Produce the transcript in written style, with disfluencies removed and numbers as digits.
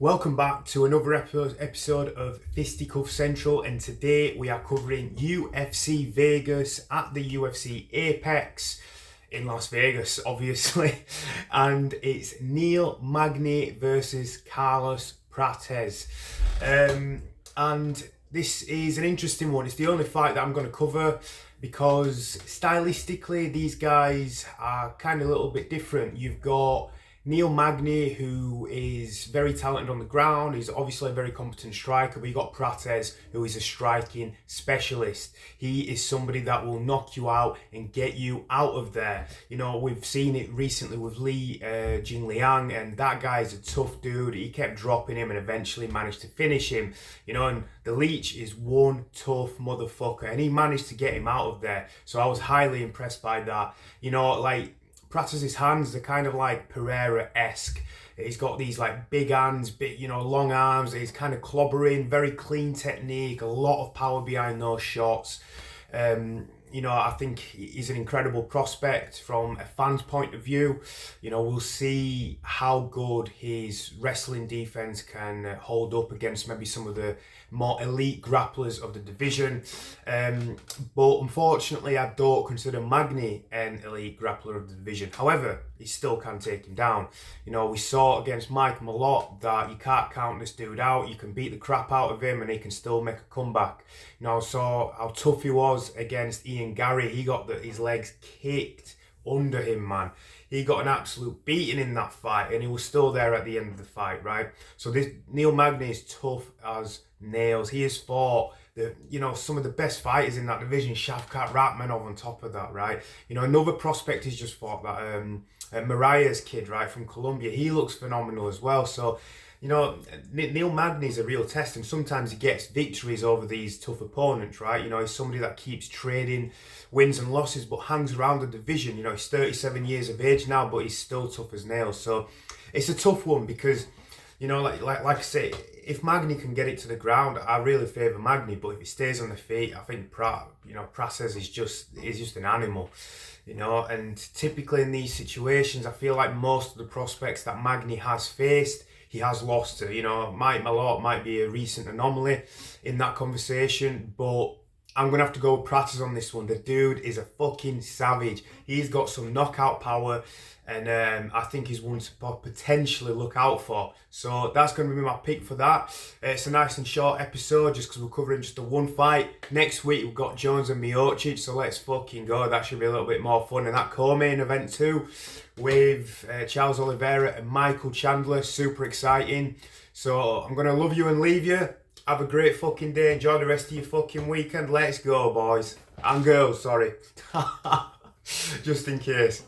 Welcome back to another episode of Fisticuff Central, and today we are covering UFC Vegas at the UFC Apex in Las Vegas, obviously, and it's Neil Magny versus Carlos Prates. And this is an interesting one. It's the only fight that I'm going to cover because stylistically these guys are kind of a little bit different. You've got Neil Magny, who is very talented on the ground. He's obviously a very competent striker, but you got Prates, who is a striking specialist. He is somebody that will knock you out and get you out of there. You know, we've seen it recently with Li Jingliang, and that guy is a tough dude. He kept dropping him and eventually managed to finish him. You know, and the Leech is one tough motherfucker, and he managed to get him out of there. So I was highly impressed by that. You know, like, Prates' hands are kind of like Pereira-esque. He's got these like big hands, big, long arms. He's kind of clobbering, very clean technique, a lot of power behind those shots. I think he's an incredible prospect from a fan's point of view. We'll see how good his wrestling defense can hold up against maybe some of the more elite grapplers of the division. But unfortunately, I don't consider Magny an elite grappler of the division. However, he still can take him down. We saw against Mike Malott that you can't count this dude out. You can beat the crap out of him and he can still make a comeback. I saw how tough he was against Ian Gary. He got his legs kicked under him, man. He got an absolute beating in that fight and he was still there at the end of the fight, right? So this Neil Magny is tough as nails. He has fought some of the best fighters in that division. Shavkat Rakhmonov on top of that, right? Another prospect he's just fought, that Mariah's kid, right, from Colombia. He looks phenomenal as well. So Neil Magny's a real test, and sometimes he gets victories over these tough opponents, right? He's somebody that keeps trading wins and losses, but hangs around the division. He's 37 years of age now, but he's still tough as nails. So it's a tough one because, like I say, if Magny can get it to the ground, I really favour Magny. But if he stays on the feet, I think Prates is just an animal. And typically in these situations, I feel like most of the prospects that Magny has faced, he has lost to. Mike Malott might be a recent anomaly in that conversation, but I'm going to have to go with Prates on this one. The dude is a fucking savage. He's got some knockout power, and I think he's one to potentially look out for. So that's going to be my pick for that. It's a nice and short episode just because we're covering just the one fight. Next week we've got Jones and Miocic, so let's fucking go. That should be a little bit more fun. And that co-main event too with Charles Oliveira and Michael Chandler. Super exciting. So I'm going to love you and leave you. Have a great fucking day. Enjoy the rest of your fucking weekend. Let's go, boys. And girls, sorry. Just in case.